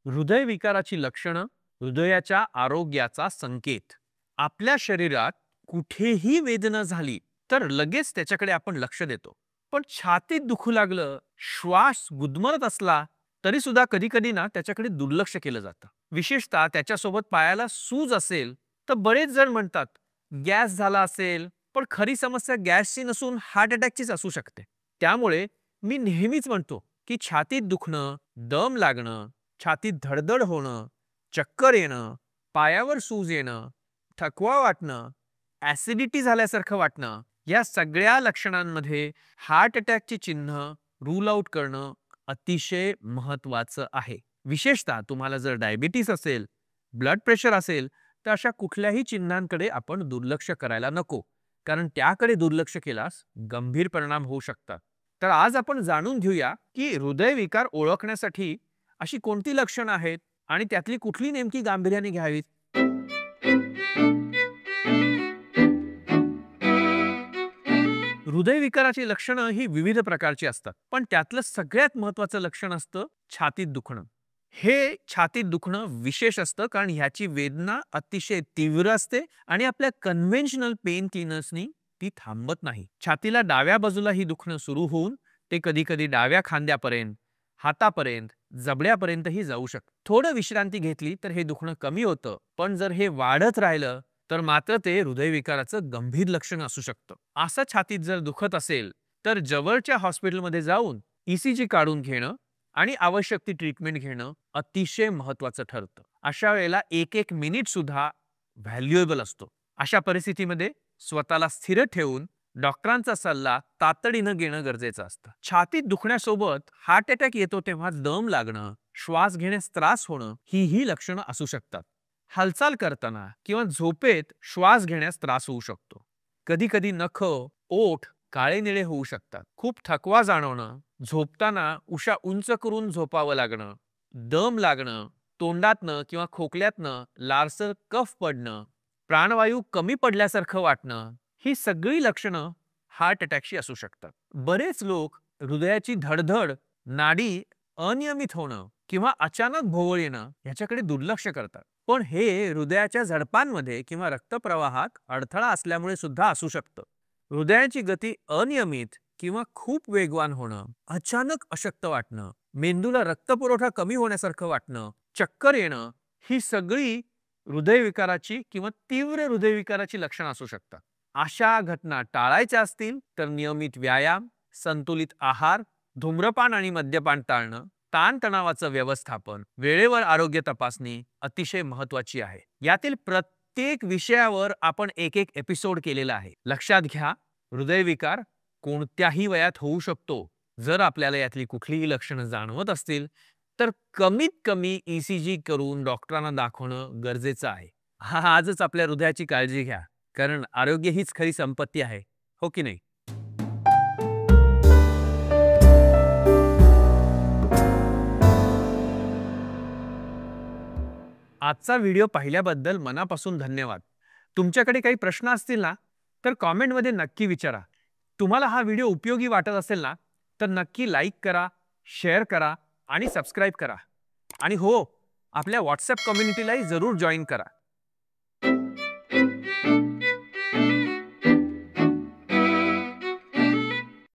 हृदयविकाराची लक्षणं हृदयाच्या आरोग्याचा संकेत. आपल्या शरीरात कुठेही वेदना झाली तर लगेच त्याच्याकडे आपण लक्ष देतो. पण छातीत दुखू लागलं, श्वास गुदमरत असला तरी सुद्धा कधी कधी ना त्याच्याकडे दुर्लक्ष केलं जातं. विशेषतः त्याच्यासोबत पायाला सूज असेल तर बरेच जण म्हणतात गॅस झाला असेल, पण खरी समस्या गॅसची नसून हार्ट अटॅकचीच असू शकते. त्यामुळे मी नेहमीच म्हणतो की छातीत दुखणं, दम लागणं, छातीत धडधड होणं, चक्कर येणं, पायावर सूज येणं, थकवा वाटणं, ॲसिडिटी झाल्यासारखं वाटणं, या सगळ्या लक्षणांमध्ये हार्ट अटॅकची चिन्ह रूल आउट करणं अतिशय महत्त्वाचं आहे. विशेषतः तुम्हाला जर डायबिटीस असेल, ब्लड प्रेशर असेल, तर अशा कुठल्याही चिन्हांकडे आपण दुर्लक्ष करायला नको, कारण त्याकडे दुर्लक्ष केल्यास गंभीर परिणाम होऊ शकतात. तर आज आपण जाणून घेऊया की हृदयविकार ओळखण्यासाठी अशी कोणती लक्षणं आहेत आणि त्यातली कुठली नेमकी गांभीर्याने घ्यावीत. हृदयविकाराची लक्षणं ही विविध प्रकारची असतात, पण त्यातलं सगळ्यात महत्त्वाचं लक्षण असतं छातीत दुखणं. हे छातीत दुखणं विशेष असतं कारण ह्याची वेदना अतिशय तीव्र असते आणि आपल्या कन्व्हेन्शनल पेन क्लिनर्सनी ती थांबत नाही. छातीला डाव्या बाजूला ही दुखणं सुरू होऊन ते कधी कधी डाव्या खांद्यापर्यंत, हातापर्यंत, जबड्यापर्यंतही जाऊ शकतं. थोडं विश्रांती घेतली तर हे दुखणं कमी होतं, पण जर हे वाढत राहिलं तर मात्र ते हृदयविकाराचं गंभीर लक्षण असू शकतं. असं छातीत जर दुखत असेल तर जवळच्या हॉस्पिटलमध्ये जाऊन ईसीजी काढून घेणं आणि आवश्यक ती ट्रीटमेंट घेणं अतिशय महत्त्वाचं ठरतं. अशा वेळेला एक एक मिनिट सुद्धा व्हॅल्युएबल असतो. अशा परिस्थितीमध्ये स्वतःला स्थिर ठेवून डॉक्टरांचा सल्ला तातडीनं घेणं गरजेचं असतं. छातीत दुखण्यासोबत हार्ट अटॅक येतो तेव्हा दम लागणं, श्वास घेण्यास त्रास होणं ही लक्षणं असू शकतात. हालचाल करताना किंवा झोपेत श्वास घेण्यास त्रास होऊ शकतो. कधी कधी नख, ओठ काळे निळे होऊ शकतात. खूप थकवा जाणवणं, झोपताना उशा उंच करून झोपावं लागणं, दम लागणं, तोंडातनं किंवा खोकल्यातनं लालसर कफ पडणं, प्राणवायू कमी पडल्यासारखं वाटणं, ही सगळी लक्षणं हार्ट अटॅकची असू शकतात. बरेच लोक हृदयाची धडधड, नाडी अनियमित होणं किंवा अचानक भोवळ येणं याच्याकडे दुर्लक्ष करतात. पण हे हृदयाच्या झडपांमध्ये किंवा रक्तप्रवाहात अडथळा असल्यामुळे सुद्धा असू शकतं. हृदयाची गती अनियमित किंवा खूप वेगवान होणं, अचानक अशक्त वाटणं, मेंदूला रक्तपुरवठा कमी होण्यासारखं वाटणं, चक्कर येणं, ही सगळी हृदयविकाराची किंवा तीव्र हृदयविकाराची लक्षणं असू शकतात. अशा घटना टाळायच्या असतील तर नियमित व्यायाम, संतुलित आहार, धूम्रपान आणि मद्यपान टाळणं, ताणतणावाचं व्यवस्थापन, वेळेवर आरोग्य तपासणी अतिशय महत्त्वाची आहे. यातील प्रत्येक विषयावर आपण एक एक एपिसोड केलेला आहे. लक्षात घ्या, हृदयविकार कोणत्याही वयात होऊ शकतो. जर आपल्याला यातली कुठलीही लक्षणं जाणवत असतील तर कमीत कमी ईसीजी करून डॉक्टरांना दाखवणं गरजेचं आहे. आजच आपल्या हृदयाची काळजी घ्या, कारण आरोग्य हीच खरी संपत्ती आहे, हो की नाही? आजचा व्हिडिओ पाहिल्याबद्दल मनापासून धन्यवाद. तुमच्याकडे काही प्रश्न असतील ना तर कॉमेंटमध्ये नक्की विचारा. तुम्हाला हा व्हिडिओ उपयोगी वाटत असेल ना तर नक्की लाईक करा, शेअर करा आणि सबस्क्राईब करा. आणि हो, आपल्या व्हॉट्सॲप कम्युनिटीलाही जरूर जॉईन करा.